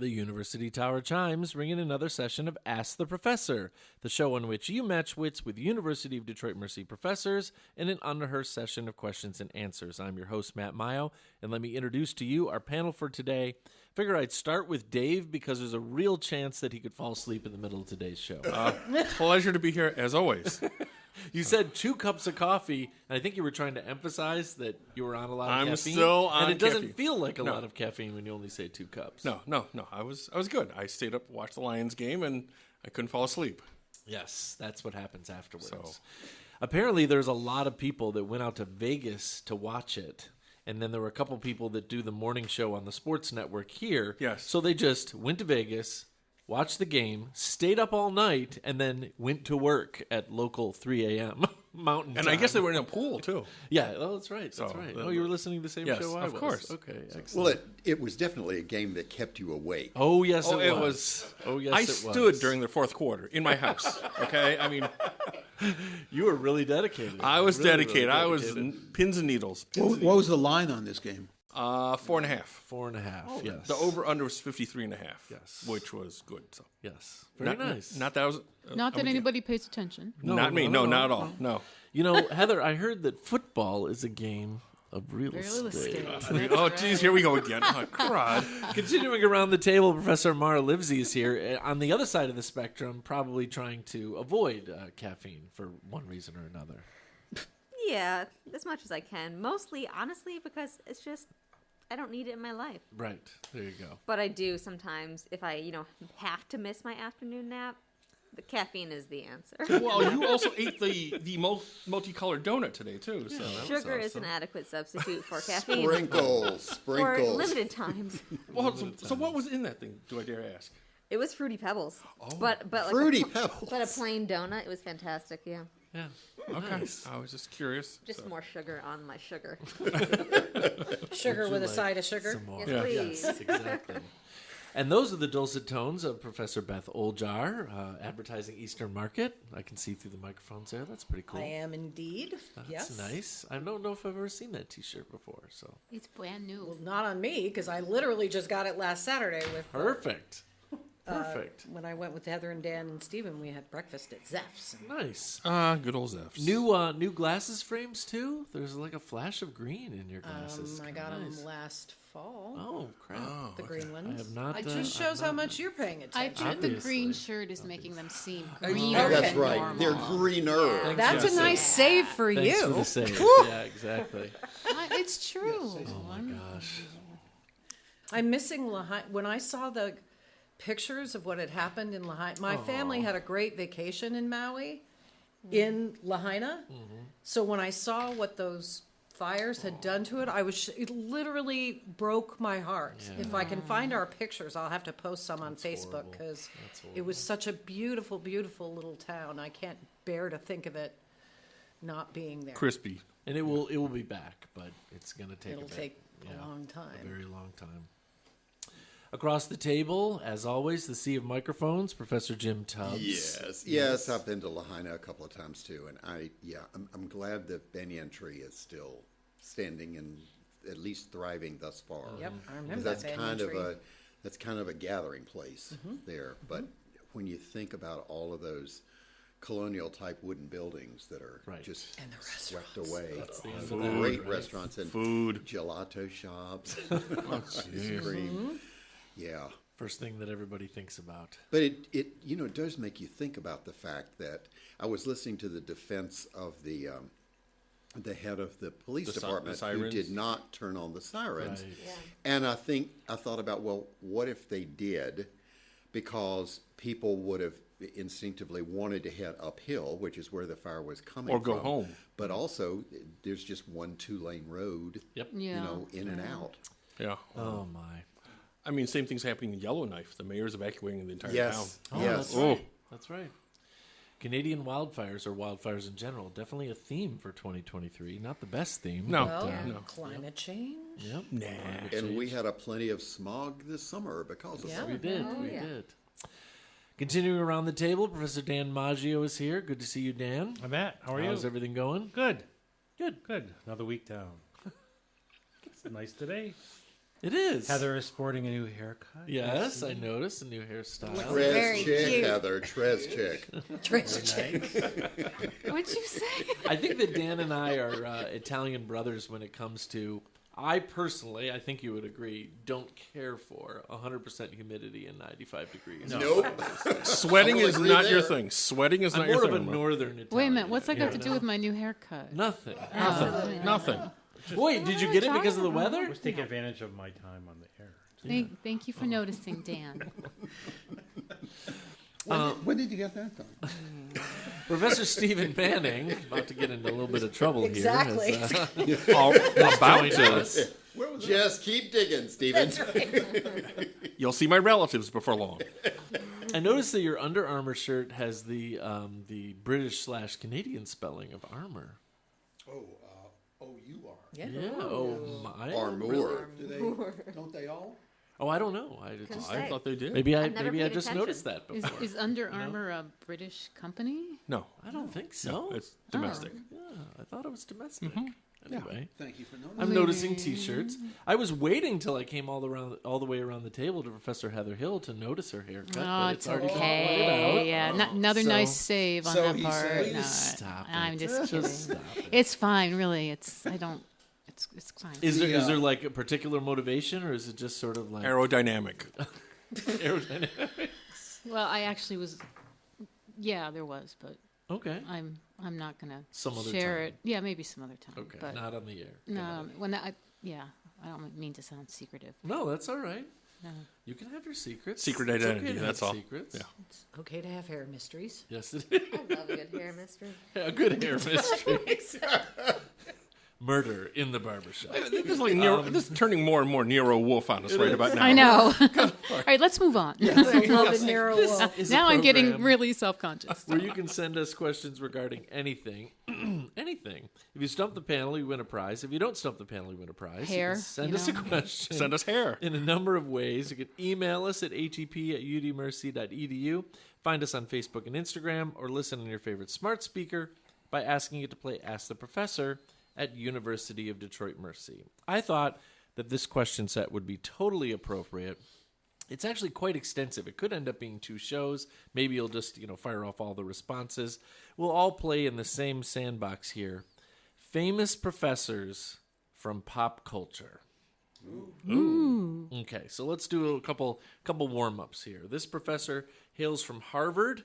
The University Tower chimes ring in another session of Ask the Professor, the show on which you match wits with University of Detroit Mercy professors in an unrehearsed session of questions and answers. I'm your host, Matt Maggio, and let me introduce to you our panel for today. Figure I'd start with Dave because there's a real chance that he could fall asleep in the middle of today's show. Pleasure to be here, as always. You said 2 cups of coffee, and I think you were trying to emphasize that you were on a lot of caffeine. I'm still on and it doesn't caffeine. feel like a lot of caffeine when you only say 2 cups. No. I was good. I stayed up, watched the Lions game, and I couldn't fall asleep. Yes, that's what happens afterwards. So. Apparently, there's a lot of people that went out to Vegas to watch it. And then there were a couple people that do the morning show on the sports network here. Yes. So they just went to Vegas, watched the game, stayed up all night, and then went to work at local 3 a.m. Mountain And time. I guess they were in a pool, too. Yeah, oh, that's right. That's So, right. Oh, you were listening to the same yes, show I of was. course. Okay, excellent. Well, it was definitely a game that kept you awake. Oh, yes, Oh, it it was. was. Oh, yes, I it stood was. during the fourth quarter in my house, okay? I mean, You were really dedicated. I was Really, dedicated. really I was dedicated. pins and needles. What was the line on this game? 4.5. 4.5, yes. The over-under was 53.5. Yes. Which was good. So. Yes. Very nice. Not that I was... Not that anybody pays attention. not me. No, not at all. No. You know, Heather, I heard that football is a game of real Real estate. estate. Oh, geez, here we go again. Oh, crud. Continuing around the table, Professor Mara Livezey is here. On the other side of the spectrum, probably trying to avoid caffeine for one reason or another. Yeah, as much as I can. Mostly, honestly, because it's just, I don't need it in my life. Right. There you go. But I do sometimes, if I, have to miss my afternoon nap, the caffeine is the answer. Well, you also ate the multicolored donut today, too. So. Sugar is an adequate substitute for caffeine. Sprinkles. For limited times. Well, so what was in that thing, do I dare ask? It was Fruity Pebbles. But like Fruity Pebbles. But a plain donut. It was fantastic, yeah. Yeah. Okay. Nice. I was just curious. Just more sugar on my sugar. Sugar with a side of sugar. Some more. Yes, please. Yes, exactly. And those are the dulcet tones of Professor Beth Oljar, advertising Eastern Market. I can see through the microphones there. That's pretty cool. I am indeed. That's yes. nice. I don't know if I've ever seen that T-shirt before. So It's brand new. Well, not on me because I literally just got it last Saturday with perfect. Perfect. when I went with Heather and Dan and Stephen. We had breakfast at Zeff's. Nice. Good old Zeffs. New glasses frames too. There's like a flash of green in your glasses. I Kinda got nice. them last fall. Oh crap! The green ones. I have not. It just shows how much you're paying I attention. think the Obviously. green shirt is making them seem Okay. greener That's than right. normal. They're greener. That's a nice save for Thanks you. for the save. Yeah, exactly. It's true. Oh my gosh. I'm missing Lahaina. When I saw the pictures of what had happened in Lahaina, my family had a great vacation in Maui, in Lahaina. So when I saw what those fires had done to it, it literally broke my heart. Yeah. If I can find our pictures, I'll have to post some on Facebook horrible. because That's it was such a beautiful, beautiful little town. I can't bear to think of it not being there. Crispy. And it will be back, but it's gonna take. It'll a bit. take Yeah, a long a time. very long time. Across the table, as always, the sea of microphones, Professor Jim Tubbs. Yes. I've been to Lahaina a couple of times too, and I'm glad that banyan tree is still standing and at least thriving thus far. Yep, I remember 'Cause that that's banyan kind tree. of that's kind of a gathering place there. But when you think about all of those colonial type wooden buildings that are Right. just And the swept away, the end of that, great right? restaurants and Food. gelato shops, ice cream. Yeah. First thing that everybody thinks about. But it does make you think about the fact that I was listening to the defense of the head of the police department who sirens? did not turn on the sirens. Right. Yeah. And I thought about, well, what if they did? Because people would have instinctively wanted to head uphill, which is where the fire was coming Or from. go home. But also, there's just one 2-lane road, Yep. Yeah. in and out. Yeah. Oh my. I mean, same thing's happening in Yellowknife. The mayor's evacuating the entire Yes. town. Oh, Yes. that's right. That's right. Canadian wildfires, or wildfires in general, definitely a theme for 2023. Not the best theme. No. but, Well, No. climate change. Yep. Nah. And we had a plenty of smog this summer because of Yeah. that. We did. Oh, we yeah. did. Continuing around the table, Professor Dan Maggio is here. Good to see you, Dan. I'm Matt. How are you? How's everything going? Good. Good. Good. Another week down. It's nice today. It is. Heather is sporting a new haircut. Yes, I noticed a new hairstyle. Very Trez chick, cute. Heather. Trez chick. What'd you say? I think that Dan and I are Italian brothers when it comes to. I personally, I think you would agree, don't care for 100% humidity and 95 degrees. Nope. Sweating I'll is agree not your there. thing. Sweating is I'm not your more thing. of a northern Italian. Wait a minute. What's that got to Yeah. do with my new haircut? Nothing. Nothing. Wait, did you get it because of the weather? Let's take advantage of my time on the air. Thank you for noticing, Dan. When did you get that done? Professor Stephen Banning, about to get into a little bit of trouble Exactly. here. About to. Just keep digging, Stephen. You'll see my relatives before long. I noticed that your Under Armour shirt has the British/Canadian spelling of armor. O-U-R. Yeah. Yeah. Oh my. Armour. Do they? Don't they all? Oh, I don't know. I I thought they did. maybe I I've never paid just attention. noticed that before. Is Under Armour a British company? No, I don't think so. it's domestic. Yeah, I thought it was domestic. Anyway, Thank you for noticing. I'm noticing T-shirts. I was waiting till I came all the way around the table to Professor Heather Hill to notice her haircut. Oh, but it's already been okay. pointed out. Yeah, another So- nice save on so that he part. says- No, Stop it. I'm just kidding. Just stop it. It's fine, really. It's fine. Is there like a particular motivation, or is it just sort of like Aerodynamic. aerodynamic? Well, I actually was. Yeah, there was, but Okay. I'm not gonna Some other share time. it. Yeah, maybe some other time. Okay. but Not on the air. no, I don't mean to sound secretive. No, that's all right. No. You can have your secrets. Secret It's okay identity, to have that's all. Secrets. Yeah. It's okay to have hair mysteries. Yes, it is. I love a good hair mystery. A good hair mystery. Murder in the barbershop. This is like this is turning more and more Nero Wolf on us right about now. I know. All right, let's move on. Velvet narrow wolf. Is a Now I'm getting program really self-conscious. where you can send us questions regarding anything. Anything. If you stump the panel, you win a prize. If you don't stump the panel, you win a prize. You Hair, can send you us a know. question. Send us hair. In a number of ways. You can email us at hep@udmercy.edu, find us on Facebook and Instagram, or listen on your favorite smart speaker by asking it to play Ask the Professor at University of Detroit Mercy. I thought that this question set would be totally appropriate. It's actually quite extensive. It could end up being 2 shows. Maybe you'll just, fire off all the responses. We'll all play in the same sandbox here. Famous professors from pop culture. Ooh. Okay, so let's do a couple warm-ups here. This professor hails from Harvard,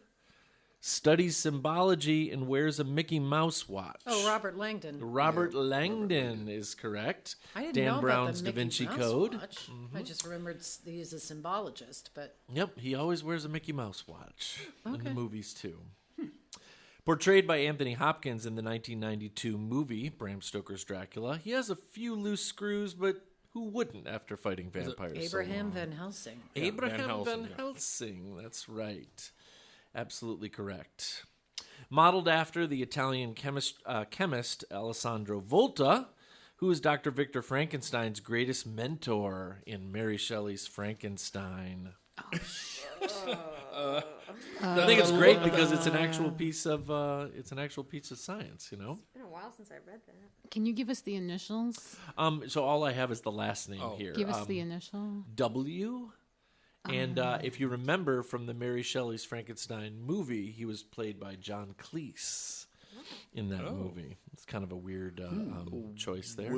studies symbology, and wears a Mickey Mouse watch. Oh, Robert Langdon. Robert Langdon is correct. I didn't Dan know Brown's about Da the Mickey Vinci Mouse Code. watch. I just remembered he's a symbologist, but Yep, he always wears a Mickey Mouse watch in the Okay. movies too. Portrayed by Anthony Hopkins in the 1992 movie Bram Stoker's Dracula, he has a few loose screws, but who wouldn't after fighting vampires? so Abraham long? Van Helsing. Abraham Van Van Helsing, yeah. Helsing, that's right. Absolutely correct. Modeled after the Italian chemist Alessandro Volta, who is Dr. Victor Frankenstein's greatest mentor in Mary Shelley's Frankenstein. I think it's great because it's an actual piece of science, It's been a while since I read that. Can you give us the initials? So all I have is the last name here. Give us the initial. W. And if you remember from the Mary Shelley's Frankenstein movie, he was played by John Cleese in that movie. It's kind of a weird choice there.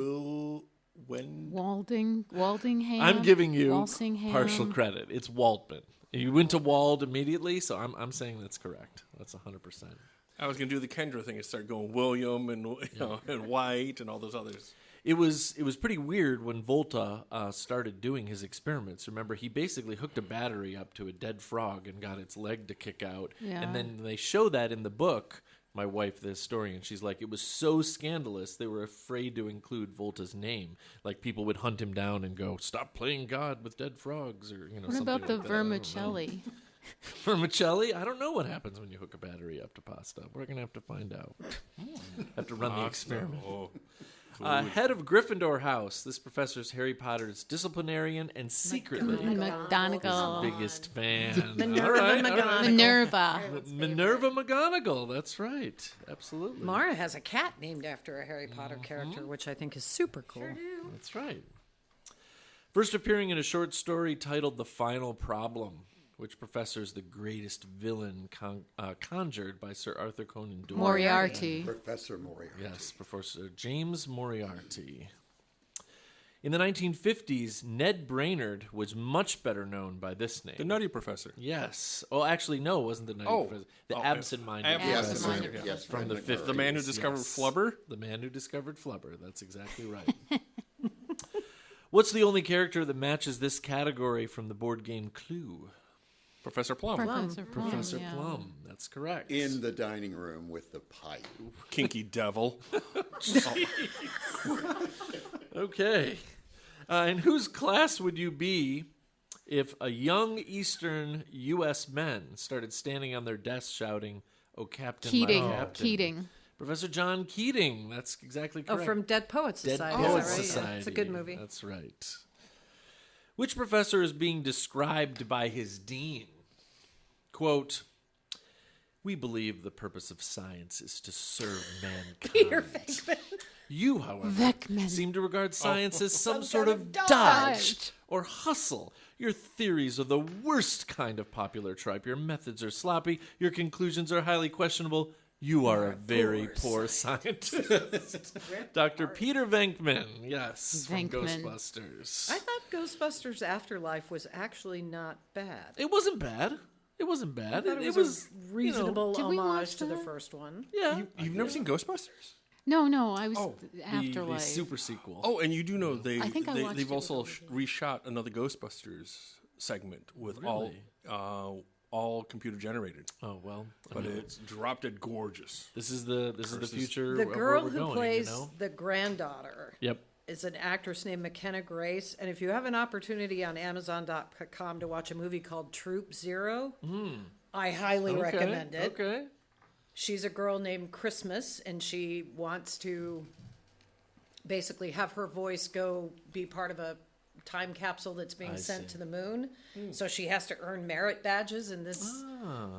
Waldingham. I'm giving you Walsingham. partial credit. It's Waldman. You went to Wald immediately, so I'm saying that's correct. That's 100%. I was going to do the Kendra thing and start going William and and White and all those others. It was pretty weird when Volta started doing his experiments. Remember, he basically hooked a battery up to a dead frog and got its leg to kick out. Yeah. And then they show that in the book. My wife, the historian, she's like, it was so scandalous they were afraid to include Volta's name. Like people would hunt him down and go, "Stop playing God with dead frogs," or What something about the like that. I don't know. vermicelli? Vermicelli? I don't know what happens when you hook a battery up to pasta. We're gonna have to find out. Have to run the experiment. Head of Gryffindor House. This professor's Harry Potter's disciplinarian and secretly McGonagall. biggest fan. Minerva All right, all McGonagall. right. Minerva. Minerva McGonagall. That's right. Absolutely. Mara has a cat named after a Harry Potter character, which I think is super cool. That's right. First appearing in a short story titled The Final Problem, which professor is the greatest villain conjured by Sir Arthur Conan Doyle. Moriarty. Professor Moriarty. Yes, Professor James Moriarty. In the 1950s, Ned Brainerd was much better known by this name. The Nutty Professor. Yes. Oh, actually, no, it wasn't the Nutty Professor. The absent-minded Absent-minded Professor. Yes, From the Fred fifth. McMurray. The man who discovered Yes. flubber. The man who discovered flubber. That's exactly right. What's the only character that matches this category from the board game Clue? Professor Plum. Professor Plum. Professor yeah. Plum. That's correct. In the dining room with the pipe. Kinky devil. Okay. In whose class would you be if a young Eastern U.S. men started standing on their desks shouting, "Oh, Captain, Keating. my Captain"? Keating. Professor John Keating. That's exactly Oh, correct. from Dead Poets Dead Society. Poets is that right? Society. Yeah, it's a good movie. That's right. Which professor is being described by his dean? Quote, "We believe the purpose of science is to serve mankind." Peter Venkman. You, however, Venkman. seem to regard science as some sort kind of of dodge dodge. or hustle. Your theories are the worst kind of popular tripe. Your methods are sloppy. Your conclusions are highly questionable. You are a very poor scientist. Dr. Peter Venkman, yes, from Venkman. Ghostbusters. I thought Ghostbusters Afterlife was actually not bad. It wasn't bad. It wasn't I bad. thought it was was a reasonable Did we watch homage to the that? first one. Yeah. You've never seen Ghostbusters? No, I was the Afterlife. super sequel. Oh, and you do know I think I watched they've it also with reshot another Ghostbusters segment with Really? all computer generated, Oh well. I but mean, it's drop dead gorgeous. this is the future. The of where girl we're who going, plays You know? the granddaughter Yep. is an actress named McKenna Grace. And if you have an opportunity on Amazon.com to watch a movie called Troop Zero, I highly recommend it. Okay. She's a girl named Christmas, and she wants to basically have her voice go be part of a time capsule that's being I sent see. to the moon. So she has to earn merit badges in this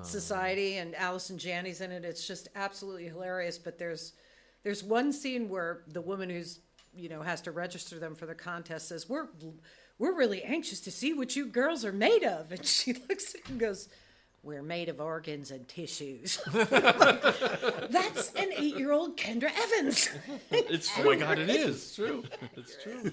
society, and Allison Janney's in it. It's just absolutely hilarious. But there's one scene where the woman who's has to register them for the contest says, "We're really anxious to see what you girls are made of," and she looks at her and goes, "We're made of organs and tissues." That's an 8-year-old Kendra Evans. It's Oh my God, it is. It's true. It's true.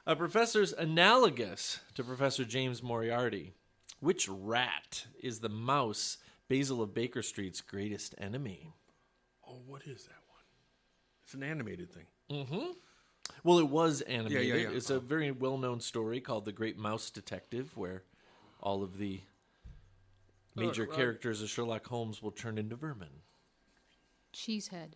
A professor's analogous to Professor James Moriarty. Which rat is the mouse Basil of Baker Street's greatest enemy? Oh, what is that one? It's an animated thing. Well, it was animated. yeah. It's a very well-known story called The Great Mouse Detective, where all of the major characters of Sherlock Holmes will turn into vermin. Cheesehead.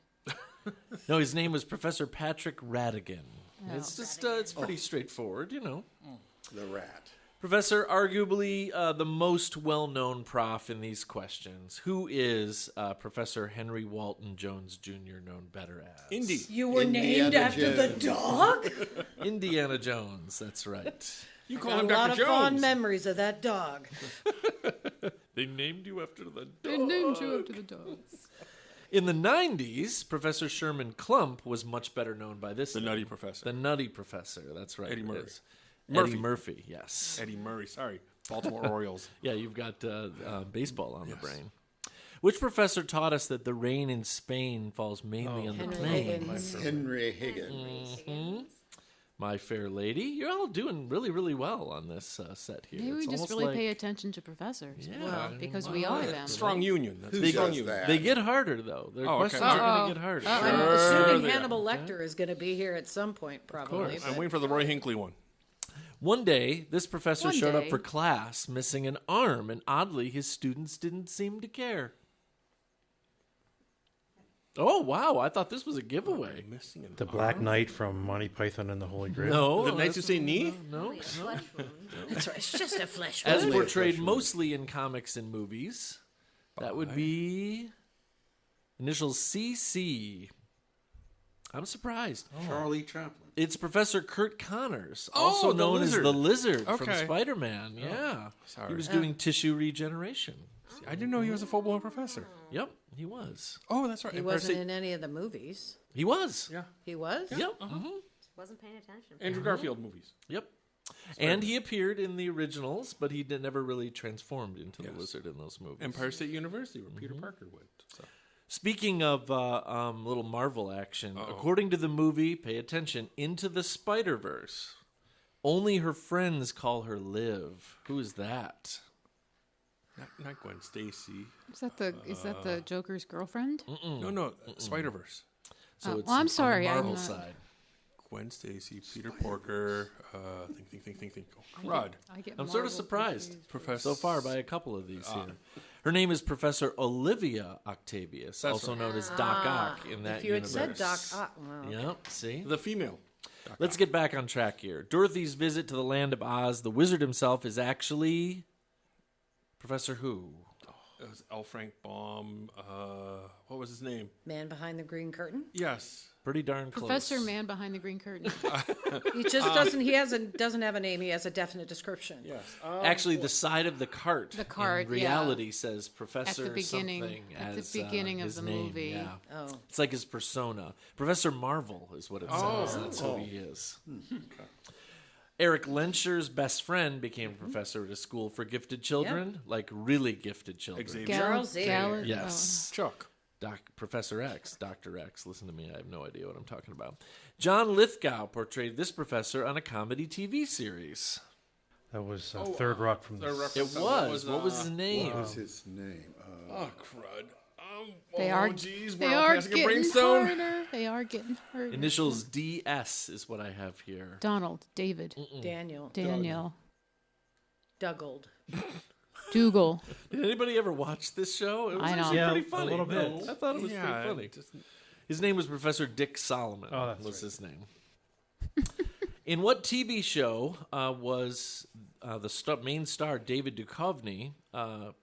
No, his name was Professor Patrick Radigan. It's just, it's pretty straightforward, The rat. Professor, arguably the most well-known prof in these questions. Who is Professor Henry Walton Jones Jr., known better as? Indy. You were Indiana named after the Jones. dog? Indiana Jones, that's right. You Got call a him lot Dr. of Jones. fond memories of that dog. They named you after the They dog. named you after the dogs. In the 90s, Professor Sherman Klump was much better known by this The name. Nutty Professor. The Nutty Professor, that's right. Eddie Murray. It's Murphy. Eddie Murphy, yes. Eddie Murray, sorry. Baltimore Orioles. Yeah, you've got baseball on the brain. Which professor taught us that the rain in Spain falls mainly on the Henry plains? Higgins. Henry Higgins. My Fair Lady. You're all doing really, really well on this set here. Maybe we It's just almost really like- pay attention to professors. Yeah, Well, I mean, because why we not? are them. Strong union. That's Who a strong does union. that? They get harder, though. Their Oh, okay. questions are going to get harder. I'm Sure assuming they are. Hannibal Lecter is going to be here at some point, probably. course. I'm but- waiting for the Roy Hinckley one. One day, this professor One showed up day. for class missing an arm, and oddly, his students didn't seem to care. Oh, wow. I thought this was a giveaway. Missing an The Black Knight from Monty Python and the Holy Grail. No. The Knights Who Say Knee? No. Only a flesh wound. That's right. It's just a flesh As wound. portrayed mostly in comics and movies, that would be initials CC. I'm surprised. Charlie Chaplin. It's Professor Kurt Connors, Oh, also the known lizard. as the Lizard from Okay. Spider-Man. Yeah. sorry. He was doing tissue regeneration. I didn't know he was a full-blown professor. Yep, he was. Oh, that's right. He wasn't in any of the movies. He was. Yeah. He was? Yep. Mhm. Wasn't paying attention. Andrew Garfield movies. Yep. And he appeared in the originals, but he never really transformed into the Yes. wizard in those movies. Empire State University, where Peter Parker went. So. Speaking of little Marvel action, according to the movie, pay attention, Into the Spider-Verse, only her friends call her Liv. Who is that? Not Gwen Stacy. Is that the Joker's girlfriend? No, Spider-Verse. So Oh, it's well, I'm on sorry, the I'm Marvel not- side. Gwen Stacy, Peter Parker. Think. Oh, crud. I'm sort of surprised Professor. so far by a couple of these here. Her name is Professor Olivia Octavius, also known as Doc Ock in that If you had universe. said Doc Ock, well, Yep, see? The female. Let's get back on track here. Dorothy's visit to the land of Oz, the wizard himself is actually Professor who? It was L. Frank Baum. What was his name? Man behind the green curtain. Yes. Pretty darn close. Professor Man Behind the Green Curtain. He just doesn't. He doesn't have a name. He has a definite description. Yes. Actually, the side of the cart. The cart, in reality says Professor At the beginning- something at the as, beginning of his the name, movie. Yeah. Oh. It's like his persona. Professor Marvel is what it says. That's who he is. Eric Lenscher's best friend became a professor at a school for gifted children, like really gifted children. Xavier. Charles Xavier. Yes. Chuck. Professor X, Dr. X. Listen to me, I have no idea what I'm talking about. John Lithgow portrayed this professor on a comedy TV series. That was Third Rock from the... It was. What was his name? What was his name? Oh, crud. They are. Geez, They we're all are passing a getting brainstorm. harder. They are getting harder. Initials DS is what I have here. Donald, David, Daniel. Daniel, Duggold. Dougal. Did anybody ever watch this show? It was I actually don't. pretty Yeah, funny. a little bit. I thought it was pretty funny. His name was Professor Dick Solomon. Oh, that's was right. his name. In what TV show was the main star David Duchovny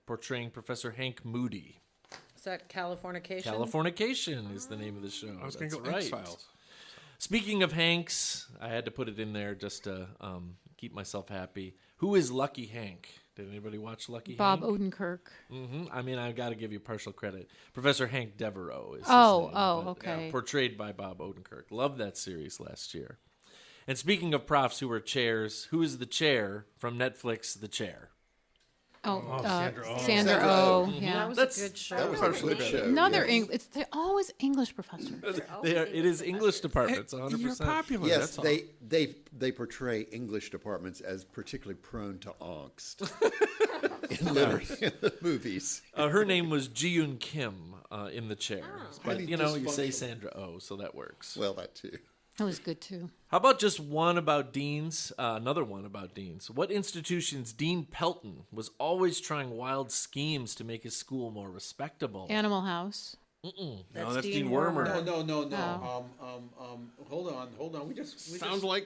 portraying Professor Hank Moody? Is that Californication? Californication is the name of the show. I was going to That's go right. X-Files. Speaking of Hanks, I had to put it in there just to keep myself happy. Who is Lucky Hank? Did anybody watch Lucky Bob Hank? Odenkirk. I mean, I've got to give you partial credit. Professor Hank Devereaux is his Oh, name, oh, but, okay. portrayed by Bob Odenkirk. Loved that series last year. And speaking of profs who were chairs, who is the chair from Netflix, The Chair? Sandra Oh. Sandra Oh. That Yeah. was That's- a good show. That was a good show. Another yes. English. They're always English professors. It is English departments, 100%. You're popular. Yes, that's all. they portray English departments as particularly prone to angst in the movies. Her name was Ji-yoon Kim in The Chair. But, Highly you say dysfunctional. Sandra Oh, so that works. Well, that too. That was good too. How about just one about deans? Another one about deans. What institution's Dean Pelton was always trying wild schemes to make his school more respectable? Animal House. No, that's Dean No, Wormer. no. Oh. Hold on. We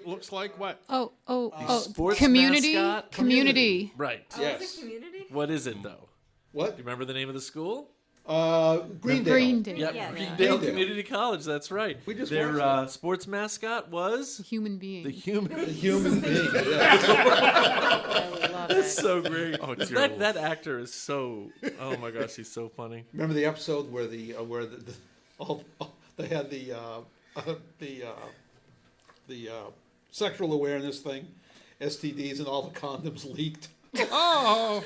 Looks like what? Oh. sports Community. mascot? Community. Right. Yes. Community? What is it, though? What? Do you remember the name of the school? Greendale. Greendale. Yep, Yeah. Greendale Greendale. Community College. That's right. We just Their watched sports mascot was Human being. the human. The human being. Yeah. I love That's it. so great. Oh, dear that Lord. that actor is so. Oh my gosh, he's so funny. Remember the episode where they had the sexual awareness thing, STDs, and all the condoms leaked. Oh,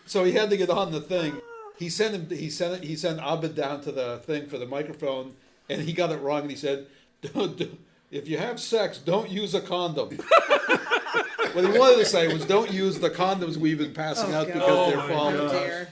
So he had to get on the thing. He sent Abed down to the thing for the microphone, and he got it wrong. And he said, "If you have sex, don't use a condom." What he wanted to say was, "Don't use the condoms we've been passing out because they're falling." Oh, dear.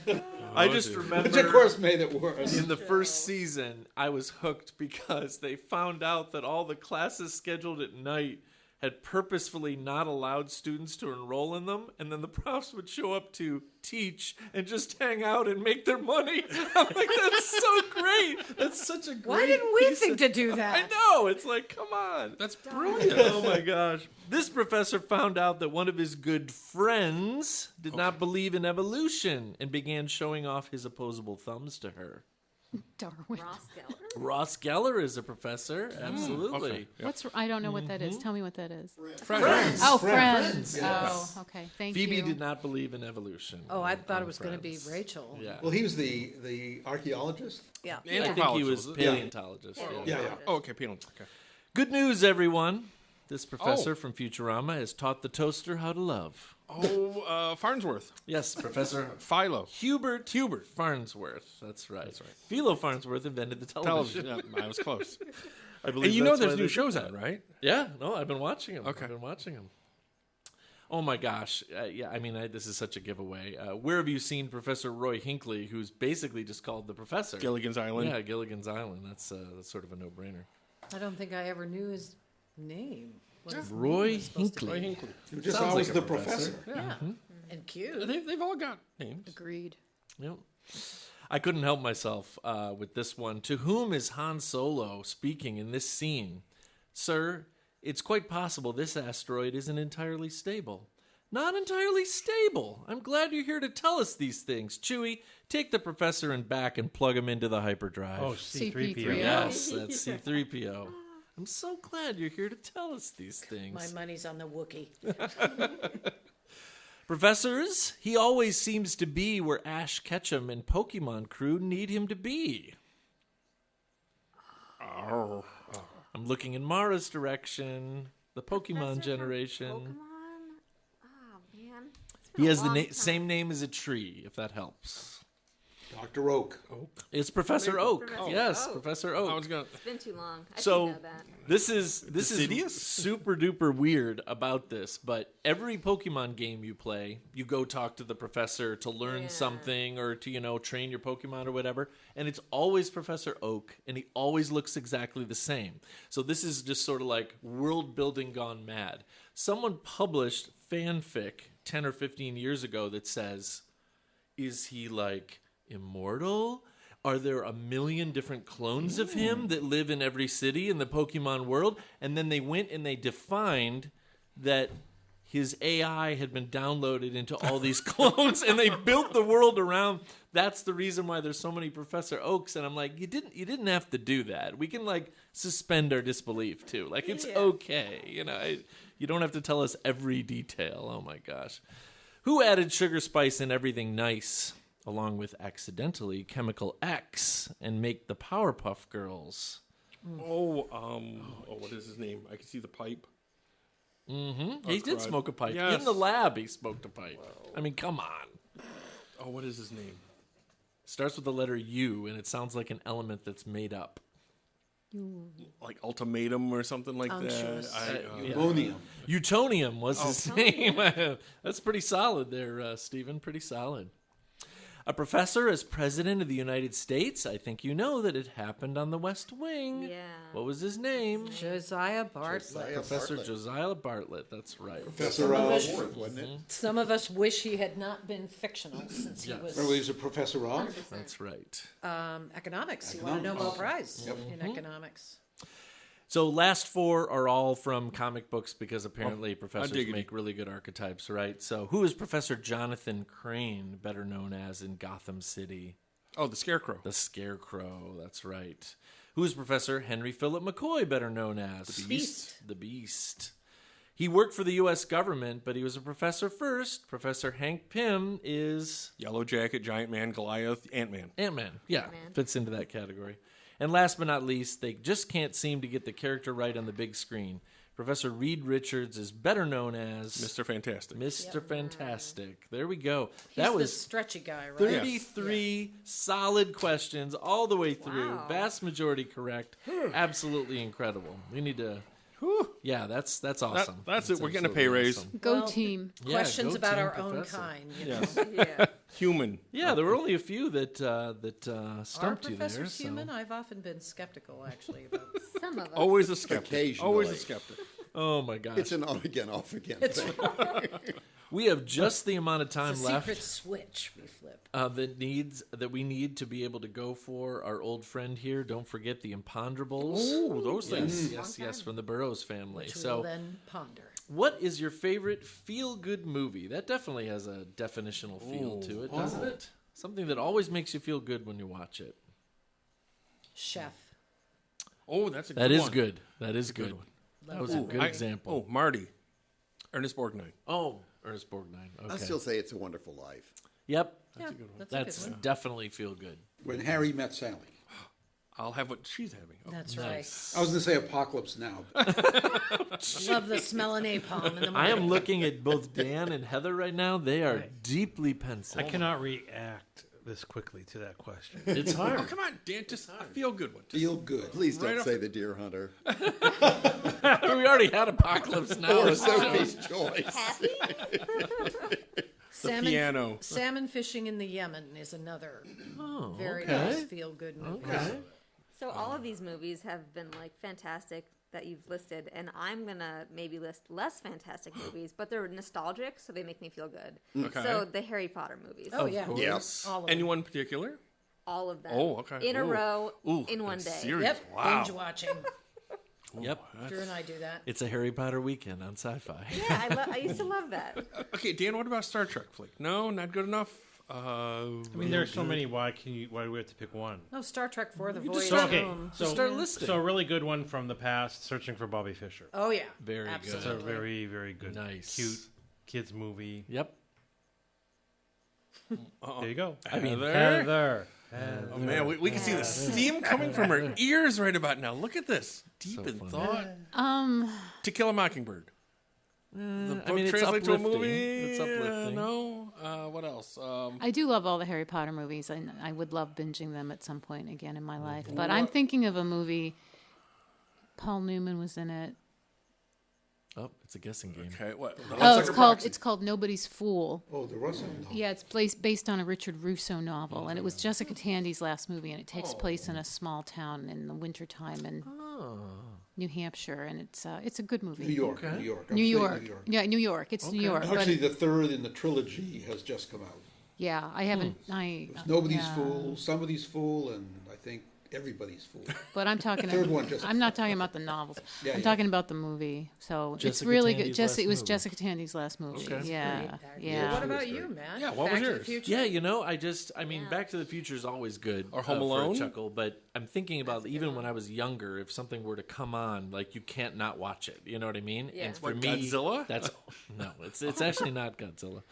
I just remember. Which of course made it worse. In the first season, I was hooked because they found out that all the classes scheduled at night had purposefully not allowed students to enroll in them, and then the profs would show up to teach and just hang out and make their money. I'm like, that's so great. That's such a great Why didn't we piece think of- to do that? I know. It's like, come on. that's brilliant. Oh my gosh. This professor found out that one of his good friends did not believe in evolution and began showing off his opposable thumbs to her. Darwin. Ross Geller? Ross Geller is a professor. Absolutely. Okay. What's? I don't know what that is. Tell me what that is. Friends. Oh, Friends. Friends, yes. Oh, okay. Thank Phoebe you. did not believe in evolution. Oh, I thought on it was going to be Friends. Rachel. Yeah. Well, he was the archaeologist. Yeah. I think he was Anthropologist. paleontologist. Yeah. Oh, okay, penal. Okay. Good news, everyone. this professor from Futurama has taught the toaster how to love? Farnsworth. Yes, Professor Philo. Hubert Farnsworth. That's right. Philo Farnsworth invented the television. Television. Yeah, I was close. I believe And you know that's why there's they new did shows that. on, right? Yeah, no, I've been watching them. Okay. I've been watching them. Oh my gosh. Yeah, I mean, this is such a giveaway. Where have you seen Professor Roy Hinckley, who's basically just called the professor? Gilligan's Island. Yeah, Gilligan's Island. That's sort of a no-brainer. I don't think I ever knew his name. What his Roy name was supposed to be. Roy Hinckley. You're just Sounds always like a the professor. Yeah, and cute. They've all got names. Agreed. Yep. I couldn't help myself with this one. To whom is Han Solo speaking in this scene? Sir, it's quite possible this asteroid isn't entirely stable. Not entirely stable. I'm glad you're here to tell us these things. Chewie, take the professor and back and plug him into the hyperdrive. Oh, C-3PO. CP3. Yes, that's C-3PO. I'm so glad you're here to tell us these things. My money's on the Wookiee. Professors, he always seems to be where Ash Ketchum and Pokemon crew need him to be. Oh. I'm looking in Mara's direction, the Pokemon Professor from generation. Pokemon? Oh, man. It's been He a has the long time. same name as a tree, if that helps. Dr. Oak. It's Professor Oak. Professor Yes, Oak. Professor I Oak. was gonna. It's been too long. I So should know that. this is Deciduous? super duper weird about this, but every Pokemon game you play, you go talk to the professor to learn Yeah. something or to train your Pokemon or whatever, and it's always Professor Oak, and he always looks exactly the same. So this is just sort of like world building gone mad. Someone published fanfic 10 or 15 years ago that says, is he like immortal? Are there a million different clones of him that live in every city in the Pokemon world? And then they went and they defined that his AI had been downloaded into all these clones, and they built the world around. That's the reason why there's so many Professor Oaks. And I'm like, you didn't have to do that. We can like suspend our disbelief too. Like it's okay, you don't have to tell us every detail. Oh my gosh, who added sugar, spice, and everything nice, along with accidentally Chemical X, and make the Powerpuff Girls? What is his name? I can see the pipe. Mm-hmm. He did crud. smoke a pipe. Yes. In the lab, he smoked a pipe. I mean, come on. Oh, what is his name? Starts with the letter U, and it sounds like an element that's made up. Like ultimatum or something like that. Unctuous. Yeah. Ammonium. Utonium was his name. That's pretty solid there, Stephen. Pretty solid. A professor as president of the United States. I think you know that it happened on the West Wing. Yeah. What was his name? Josiah Bartlett. Professor Josiah Bartlett. That's right. Professor Warwick, wasn't it? Some of us wish he had not been fictional since he was Remember, he was a professor of? That's right. economics. He won a Nobel Prize in economics. So last four are all from comic books because apparently professors dig it. make really good archetypes, right? So who is Professor Jonathan Crane, better known as in Gotham City? Oh, the Scarecrow. The Scarecrow, that's right. Who is Professor Henry Philip McCoy, better known as? The Beast. The Beast. He worked for the U.S. government, but he was a professor first. Professor Hank Pym is Yellow Jacket, Giant Man, Goliath, Ant-Man. Ant-Man. Yeah, Ant-Man. fits into that category. And last but not least, they just can't seem to get the character right on the big screen. Professor Reed Richards is better known as Mr. Fantastic. Mr. Fantastic. There we go. He's that the was stretchy guy, right? 33 solid questions all the way through. Wow. Vast majority correct. Absolutely incredible. We need to... Yeah, that's awesome. That's it. We're getting a pay absolutely raise. awesome. Go Well, team. Yeah, Questions go about team our own professor. kind. Yes. Yeah. Human. Yeah, there were only a few that Are stumped you there. professors so- human? I've often been skeptical, actually, about Some of us. Always a skeptic. Occasionally. Always a skeptic. Oh my gosh. It's an on-again, off-again It's thing. We have just the amount of time the left secret switch we flip. that we need to be able to go for our old friend here. Don't forget the imponderables. Ooh, those things. Yes, from the Burroughs family. Which we So, will then ponder. what is your favorite feel-good movie? That definitely has a definitional feel to it, doesn't it? Something that always makes you feel good when you watch it. Chef. Oh, that's a good That is one. good. That is good. one. That was a good example. Oh, Marty. Ernest Borgnine. Oh, Ernest Borgnine. Okay. I still say It's a Wonderful Life. Yep. That's a That's good one. definitely feel good. When Harry Met Sally. I'll have what she's having. Oh. That's Nice. I was going to say Apocalypse Now. right. Love the smell of napalm in the morning. I am looking at both Dan and Heather right now. They are deeply pensive. I cannot react this quickly to that question. It's hard. Oh, come on, Dan. Just a feel-good one. Feel good. Please don't Right off say The Deer Hunter. We already had Apocalypse Now. Or Sophie's Choice. Happy? Piano. Salmon fishing in the Yemen is another very okay. nice feel-good movie. Okay. So all of these movies have been like fantastic that you've listed, and I'm gonna maybe list less fantastic movies, but they're nostalgic, so they make me feel good. Okay. So the Harry Potter movies, Oh, yeah. Yes. All of them. Anyone in particular? all of them, Oh, okay. in a Ooh. row, Ooh, in one the day. series. Yep, Wow. binge watching. Yep. Drew and I do that. It's a Harry Potter weekend on Sci-Fi. Yeah, I used to love that. Okay, Dan. What about Star Trek flick? No, not good enough. I mean, there's so many. Why do we have to pick one? Oh, Star Trek for the You Voyage just So start- okay, Home. so start listing. So a really good one from the past, Searching for Bobby Fischer. Oh yeah, Very good. It's absolutely. a very, very good, Nice. cute kids movie. Yep. There you go. I mean, Heather. Oh man, we can see the steam coming from her ears right about now. Look at this, deep So in funny. thought. To Kill a Mockingbird. The book I mean, it's translated to a uplifting. movie. It's uplifting. No. What else? I do love all the Harry Potter movies, and I would love binging them at some point again in my life. But I'm thinking of a movie. Paul Newman was in it. Oh, it's a guessing game. Okay, what? Oh, it's called Nobody's Fool. Oh, the Russell. No. Yeah, it's based on a Richard Russo novel, and it was Jessica Tandy's last movie, and it takes place in a small town in the wintertime in New Hampshire, and it's a good movie. New York. New York. New Upstate York. New York. Yeah, New York. It's New York. But Actually, the third in the trilogy has just come out. yeah, I haven't. Nobody's yeah. fool, somebody's fool, and I think everybody's fool. But I'm talking. Third one just- I'm not talking about the novels. Yeah, I'm yeah. talking about the movie. So it's Jessica really Tandy's good. last It was movie. Jessica Tandy's last movie. Okay. Yeah, Great. yeah. What about you, Matt? Yeah, what Back was to yours? the Future? Yeah, I mean, Back to the Future is always good. Or Home for a Alone? chuckle, but I'm thinking about even when I was younger, if something were to come on, like you can't not watch it. You know what I mean? Yeah. And for What, me, Godzilla? that's no, it's actually not Godzilla.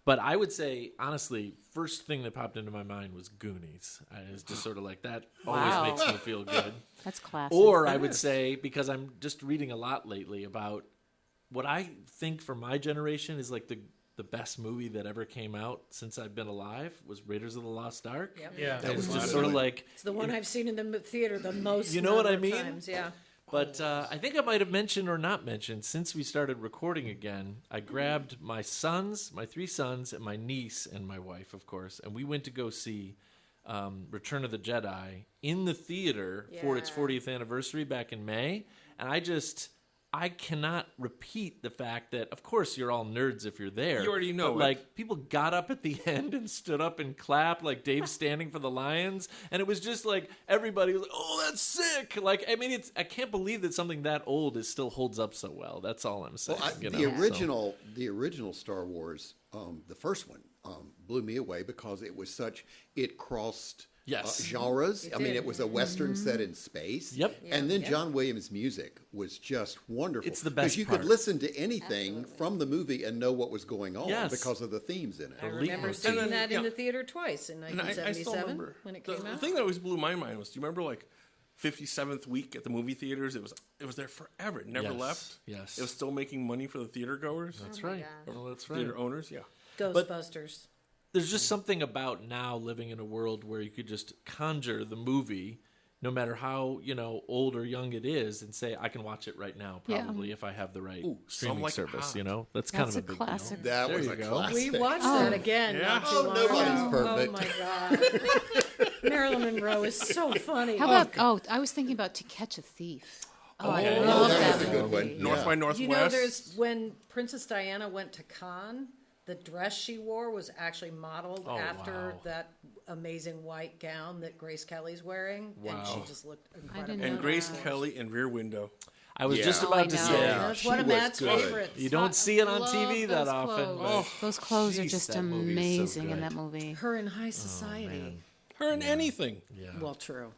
But I would say, honestly, first thing that popped into my mind was Goonies. It's just sort of like that always Wow. makes me feel good. That's classic. Or I would say, because I'm just reading a lot lately about what I think for my generation is like the best movie that ever came out since I've been alive was Raiders of the Lost Ark. Yep. Yeah. It was just sort of like, It's the one I've seen in the theater the most. You know what I number of mean? Times. Yeah. but I think I might have mentioned or not mentioned, since we started recording again, I grabbed my 3 sons, and my niece and my wife, of course, and we went to go see Return of the Jedi in the theater for its Yeah. 40th anniversary back in May. And I cannot repeat the fact that, of course, you're all nerds if you're there. You already know but, it. like, people got up at the end and stood up and clapped, like Dave standing for the Lions, and it was just like everybody was like, "Oh, that's sick!" Like, I mean, I can't believe that something that old still holds up so well. That's all I'm saying. Well, the original Star Wars, the first one, blew me away because it crossed Yes. genres. I mean, did. it was a Western set in space. Yep. And then John Williams' music was just wonderful. It's the best Because you part. could listen to anything from the movie and know what was going on Yes. because of the themes in it. I remember leitmotif. seeing And then, that in yeah. the theater twice in And I still 1977 remember when it the came out. thing that always blew my mind was, do you remember like 57th week at the movie theaters? It was there forever. It never Yes. left. Yes. It was still making money for the theater goers. That's my right. gosh. Well, that's right. Theater owners, yeah. Ghostbusters. There's just something about now living in a world where you could just conjure the movie, no matter how old or young it is, and say I can watch it right now, Yeah. probably if I have the right Ooh, Some streaming Like It service. Hot. That's kind That's of a a big classic. That There was you a go. classic. We watched that again. Yeah. Not too Oh, long nobody's ago. perfect. Oh my god, Marilyn Monroe is so funny. How about? Oh, I was thinking about To Catch a Thief. Oh, I Okay. love that that was a good movie. one. North Yeah. by Northwest. You know, there's when Princess Diana went to Cannes, the dress she wore was actually modeled after wow. that amazing white gown that Grace Kelly's wearing, and she Wow. just looked I incredible. didn't and know Grace that. Kelly in Rear Window. I was Yeah. just Oh, I about to know. say. Yeah. That's she one of was Matt's good. favorites. You don't see it on Love TV that those often. clothes. but Those clothes are jeez, just that movie is so amazing in good. that movie. Her in High Society. Her in anything. Yeah. Well, true.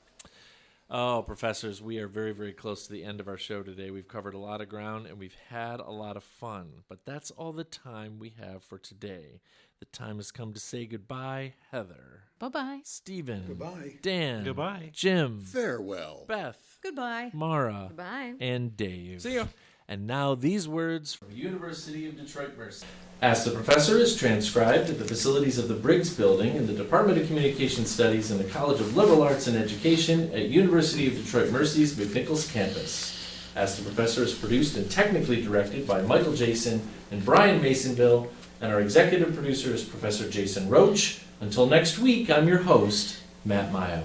Oh, professors, we are very, very close to the end of our show today. We've covered a lot of ground and we've had a lot of fun, but that's all the time we have for today. The time has come to say goodbye. Heather. Bye-bye. Stephen. Goodbye. Dan. Goodbye. Jim. Farewell. Beth. Goodbye. Mara. Bye. And Dave. See ya. And now these words from University of Detroit Mercy. Ask the Professor is transcribed at the facilities of the Briggs Building in the Department of Communication Studies in the College of Liberal Arts and Education at University of Detroit Mercy's McNichols campus. Ask the Professor is produced and technically directed by Michael Jason and Brian Masonville, and our executive producer is Professor Jason Roach. Until next week, I'm your host, Matt Mayo.